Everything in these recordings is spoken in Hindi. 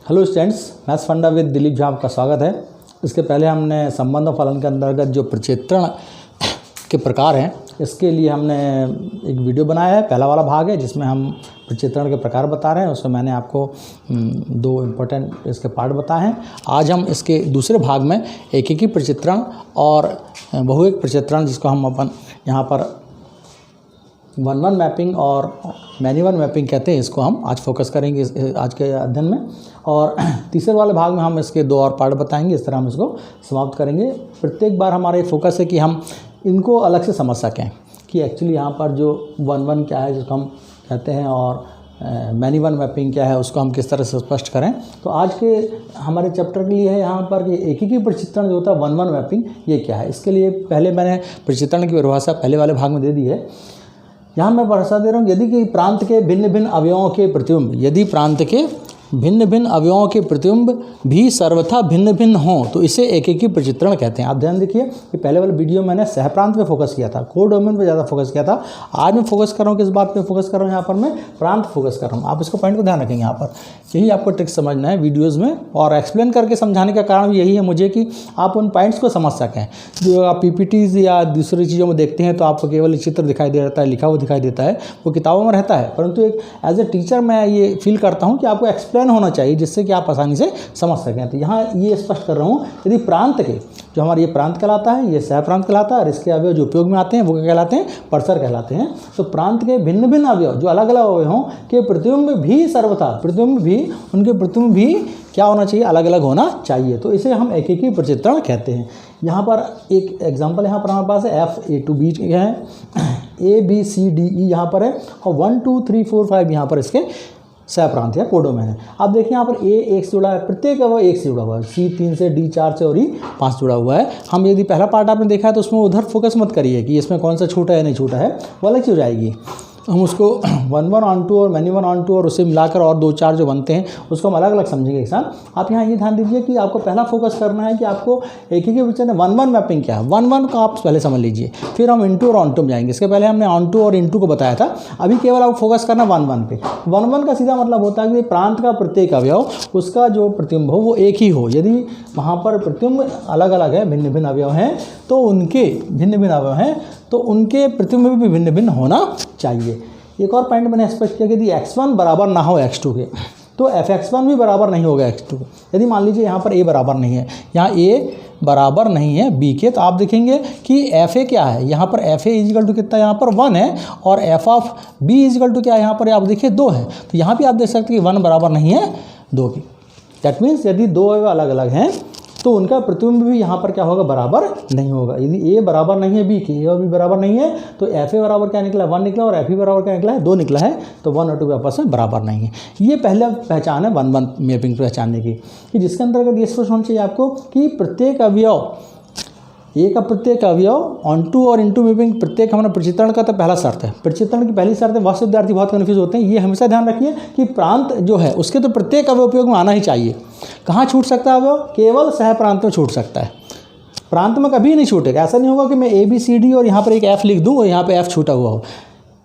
हेलो स्टूडेंट्स, मैथ्स फंडा विद दिलीप झा आपका स्वागत है। इसके पहले हमने संबंध और फलन के अंतर्गत जो प्रक्षेत्रण के प्रकार हैं इसके लिए हमने एक वीडियो बनाया है। पहला वाला भाग है जिसमें हम प्रक्षेत्रण के प्रकार बता रहे हैं। उसमें मैंने आपको दो इम्पोर्टेंट इसके पार्ट बताए हैं। आज हम इसके दूसरे भाग में एकीकी प्रक्षेत्रण और बहुएक प्रक्षेत्रण, जिसको हम अपन यहाँ पर 1-1 मैपिंग और मैनी वन मैपिंग कहते हैं, इसको हम आज फोकस करेंगे आज के अध्ययन में। और तीसरे वाले भाग में हम इसके दो और पार्ट बताएंगे। इस तरह हम इसको समाप्त करेंगे। प्रत्येक बार हमारा ये फोकस है कि हम इनको अलग से समझ सकें कि एक्चुअली यहाँ पर जो 1-1 क्या है जिसको हम कहते हैं और मैनी वन मैपिंग क्या है उसको हम किस तरह से स्पष्ट करें। तो आज के हमारे चैप्टर के लिए है यहाँ पर कि एकीकी प्रक्षेत्रण जो होता है 1-1 मैपिंग ये क्या है। इसके लिए पहले मैंने प्रक्षेत्रण की परिभाषा पहले वाले भाग में दे दी है। यहाँ मैं परिभाषा दे रहा हूँ, यदि कि प्रांत के भिन्न भिन्न अवयवों के प्रतिबिंब, यदि प्रांत के भिन्न भिन्न अवयवों के प्रतिबिंब भी सर्वथा भिन्न भिन्न हों तो इसे एकीकी प्रक्षेत्रण कहते हैं। आप ध्यान देखिए कि पहले वाले वीडियो मैंने सहप्रांत पे फोकस किया था, कोडोमेन पे ज़्यादा फोकस किया था। आज मैं फोकस कर रहा हूँ किस बात पे फोकस कर रहा हूँ, यहाँ पर मैं प्रांत फोकस कर रहा हूँ। आप इसको पॉइंट को ध्यान रखेंगे। यहाँ पर यही आपको ट्रिक समझना है वीडियोज़ में, और एक्सप्लेन करके समझाने का कारण यही है मुझे कि आप उन पॉइंट्स को समझ सकें। जो आप PPTs या दूसरी चीज़ों में देखते हैं तो आपको केवल चित्र दिखाई दे रहता है, लिखा हुआ दिखाई देता है, वो किताबों में रहता है। परंतु एक एज ए टीचर मैं ये फील करता हूँ कि आपको एक्सप्लेन होना चाहिए जिससे कि आप आसानी से समझ सकें। तो यहाँ ये स्पष्ट कर रहा हूँ, यदि प्रांत के जो हमारा ये प्रांत कहलाता है, ये सहप्रांत कहलाता है, और इसके अवयव जो उपयोग में आते हैं वो क्या कहलाते हैं, परसर कहलाते हैं। तो प्रांत के भिन्न भिन्न अवयव जो अलग अलग अवयवों के प्रतिबिंब भी सर्वथा, प्रतिबिंब भी, उनके प्रतिबिंब भी क्या होना चाहिए, अलग अलग होना चाहिए। तो इसे हम एकीकी प्रक्षेत्रण कहते हैं। यहाँ पर एक एग्जाम्पल यहाँ पर हमारे पास है, F A to B है, A B C D E यहाँ पर है, और 1 2 3 4 5 यहाँ पर इसके सहप्रांत या कोडोमेन है। अब देखिए यहाँ पर A 1 से जुड़ा है, प्रत्येक अवयव 1 से जुड़ा हुआ है, C 3 से, D 4 से और E 5 जुड़ा हुआ है। हम यदि पहला पार्ट आपने देखा है तो उसमें उधर फोकस मत करिए कि इसमें कौन सा छूटा है नहीं छूटा है, वो अलग चीज़ हो जाएगी। हम उसको 1-1 ऑन 2 और मैनी वन ऑन 2 और उसे मिलाकर और 2-4 जो बनते हैं उसको हम अलग अलग समझेंगे एक साथ। आप यहाँ ये ध्यान दीजिए कि आपको पहला फोकस करना है कि आपको एकीकी प्रक्षेत्रण 1-1 मैपिंग क्या है। 1-1 को आप पहले समझ लीजिए, फिर हम इनटू और ऑन 2 में जाएंगे। इसके पहले हमने ऑन 2 और इनटू को बताया था, अभी केवल आपको फोकस करना 1-1 पे। 1-1 का सीधा मतलब होता है कि प्रांत का प्रत्येक अवयव उसका जो प्रतिबिंब हो वो एक ही हो। यदि वहाँ पर प्रतिबिंब अलग अलग है, भिन्न भिन्न अवयव हैं, तो उनके भिन्न भिन्न अवयव हैं तो उनके प्रतिबिंब भी भिन्न भिन्न होना चाहिए। एक और पॉइंट मैंने स्पष्ट किया कि यदि x1 बराबर ना हो x2 के तो fx1 भी बराबर नहीं होगा x2 के। यदि मान लीजिए यहाँ पर a बराबर नहीं है, यहाँ a बराबर नहीं है b के, तो आप देखेंगे कि fa क्या है, यहाँ पर fa इजिकल टू कितना, यहाँ पर 1 है, और f of b is equal to क्या है, यहाँ पर आप देखिए 2 है। तो यहाँ भी आप देख सकते हैं कि 1 बराबर नहीं है 2 की। दैट मीन्स यदि दो अवयव अलग अलग हैं तो उनका प्रतिबिंब भी यहाँ पर क्या होगा, बराबर नहीं होगा। यदि a बराबर नहीं है b की, a और b बराबर नहीं है, तो fa बराबर क्या निकला, 1 निकला, और f बराबर क्या निकला है, 2 निकला है। तो 1 और 2 आपस में बराबर नहीं है। ये पहला पहचान है 1-1 मैपिंग पहचानने की, कि जिसके अंतर्गत ये स्पष्ट होना चाहिए आपको कि प्रत्येक अवयव, ए का प्रत्येक अवयव ऑन 2 और इनटू मैपिंग प्रत्येक हमारा प्रक्षेत्रण का तो पहला शर्त है। प्रक्षेत्रण की पहली शर्त है, बहुत से विद्यार्थी बहुत कन्फ्यूज होते हैं। ये हमेशा ध्यान रखिए कि प्रांत जो है उसके तो प्रत्येक अवयव उपयोग में आना ही चाहिए। कहाँ छूट सकता है अवयव, केवल सहप्रांत में छूट सकता है, प्रांत में कभी नहीं छूटेगा। ऐसा नहीं होगा कि मैं ABCD और यहाँ पर एक F लिख दूँ और यहाँ पर F छूटा हुआ हो।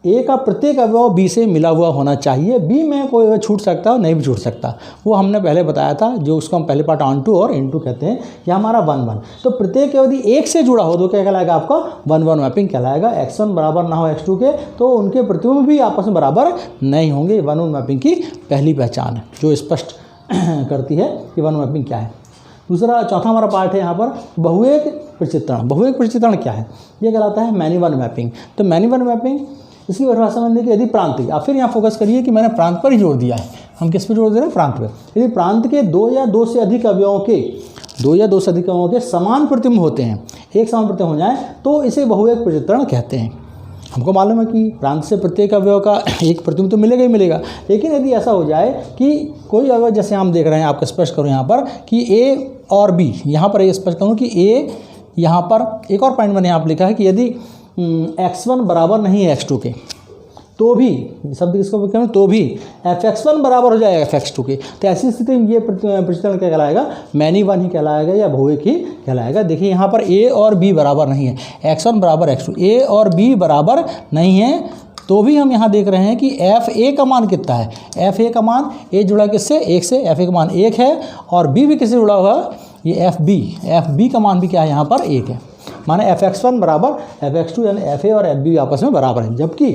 ए का प्रत्येक अवयव बी से मिला हुआ होना चाहिए। बी में कोई अवयव छूट सकता है और नहीं भी छूट सकता, वो हमने पहले बताया था, जो उसको हम पहले पार्ट ऑन 2 और इनटू कहते हैं। यह हमारा 1-1। तो प्रत्येक यदि एक से जुड़ा हो तो क्या कहलाएगा, आपका 1-1 मैपिंग कहलाएगा। x1 बराबर ना हो x2 के तो उनके प्रतिबिंब भी आपस में बराबर नहीं होंगे। 1-1 मैपिंग की पहली पहचान है जो स्पष्ट करती है कि 1-1 मैपिंग क्या है। दूसरा चौथा हमारा पार्ट है यहाँ पर बहुएक प्रक्षेत्रण। बहुएक प्रक्षेत्रण क्या है, ये कहलाता है मैनी वन मैपिंग। तो मैनी वन मैपिंग इसकी परिभाषा समझने की, यदि प्रांत, आप फिर यहाँ फोकस करिए कि मैंने प्रांत पर ही जोड़ दिया है। हम किस पर जोड़ दे रहे हैं, प्रांत पे। यदि प्रांत के 2 या 2 से अधिक अवयवों के समान प्रतिबिंब होते हैं, एक समान प्रतिबिंब हो जाए तो इसे बहुएक प्रक्षेत्रण कहते हैं। हमको मालूम है कि प्रांत से प्रत्येक अवयव का एक प्रतिबिंब तो मिलेगा ही मिलेगा, लेकिन यदि ऐसा हो जाए कि कोई अवयव, जैसे हम देख रहे हैं, आपको स्पष्ट करूँ यहाँ पर कि A और B, यहाँ पर ये स्पष्ट करूँ कि A, यहाँ पर एक और पॉइंट मैंने यहाँ पर लिखा है कि यदि x1 बराबर नहीं है x2 के तो भी, शब्द किसको कहें, तो भी fx1 बराबर हो जाएगा fx2 के। तो ऐसी स्थिति में ये प्रक्षेत्रण क्या कहलाएगा, मैनी वन ही कहलाएगा या बहुएक ही कहलाएगा। देखिए यहाँ पर a और b बराबर नहीं है, x1 बराबर x2, a और b बराबर नहीं है तो भी हम यहाँ देख रहे हैं कि एफ ए का मान कितना है, एफ ए का मान ए जुड़ा किससे, 1 से, एफ ए का मान 1 है और बी भी किससे जुड़ा हुआ है, ये एफ बी का मान भी क्या है यहाँ पर 1 है। माने एफ एक्स वन बराबर एफ एक्स टू, यानी एफ ए और एफ बी आपस में बराबर हैं, जबकि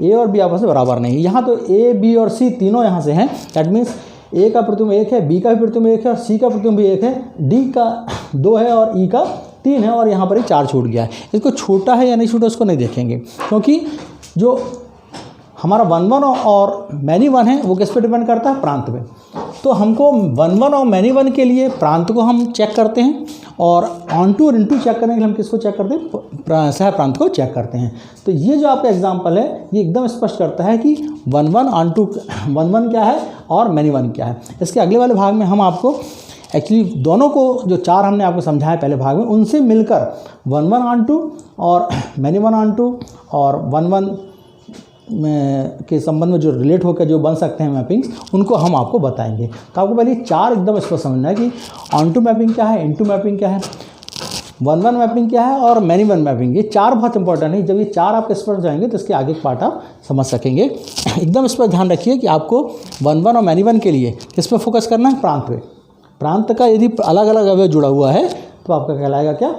ए और बी आपस में बराबर नहीं। यहाँ तो ए बी और सी तीनों यहाँ से हैं, दैट मीन्स ए का प्रतिबिंब 1 है, बी का भी प्रतिबिंब 1 है और सी का प्रतिबिंब भी 1 है, डी का 2 है और ई का 3 है और यहाँ पर ही 4 छूट गया है। इसको छोटा है या नहीं छोटा उसको नहीं देखेंगे, क्योंकि जो हमारा 1 1 और मैनी 1 है वो किस पे डिपेंड करता है, प्रांत पे। तो हमको 1 1 और मैनी 1 के लिए प्रांत को हम चेक करते हैं और ऑन टू और इनटू चेक करने के लिए हम किसको चेक करते हैं, सह प्रांत को चेक करते हैं। तो ये जो आपका एग्जाम्पल है ये एकदम स्पष्ट करता है कि 1 1 ऑन टू 1 1 क्या है और मैनी 1 क्या है। इसके अगले वाले भाग में हम आपको एक्चुअली दोनों को जो 4 हमने आपको समझाया पहले भाग में, उनसे मिलकर 1 1 ऑन टू और मैनी 1 ऑन टू और 1 1 के संबंध में जो रिलेट होकर जो बन सकते हैं मैपिंग्स, उनको हम आपको बताएंगे। तो आपको पहले 4 एकदम स्पष्ट समझना है कि ऑन टू मैपिंग क्या है, इन टू मैपिंग क्या है, 1 1 मैपिंग क्या है और मैनी 1 मैपिंग। ये 4 बहुत इंपॉर्टेंट है। जब ये 4 आप स्पष्ट जाएंगे तो इसके आगे पार्ट आप समझ सकेंगे। एकदम इस पर ध्यान रखिए कि आपको 1 1 और मैनी 1 के लिए किस पर फोकस करना है, प्रांत पे। प्रांत का यदि अलग अलग अवयव जुड़ा हुआ है तो आपका कहलाएगा क्या,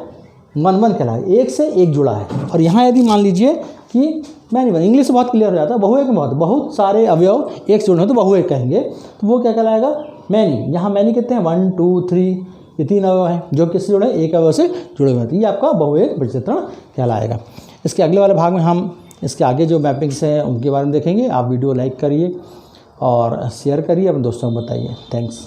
1 1 कहलाएगा, 1 से 1 जुड़ा है। और यहाँ यदि मान लीजिए कि मैनी 1, इंग्लिश से बहुत क्लियर हो जाता है, बहुएक में बहुत सारे अवयव एक से जुड़े हैं तो बहुएक कहेंगे, तो वो क्या कहलाएगा, मैनी। यहाँ मैनी कितने हैं, 1 2 3, ये 3 अवयव हैं जो किससे जुड़े हैं, एक अवयव से जुड़े हुए हैं। तो ये आपका बहुएक विचित्रण कहलाएगा। इसके अगले वाले भाग में हम इसके आगे जो मैपिंग्स हैं उनके बारे में देखेंगे। आप वीडियो लाइक करिए और शेयर करिए, अपने दोस्तों को बताइए। थैंक्स।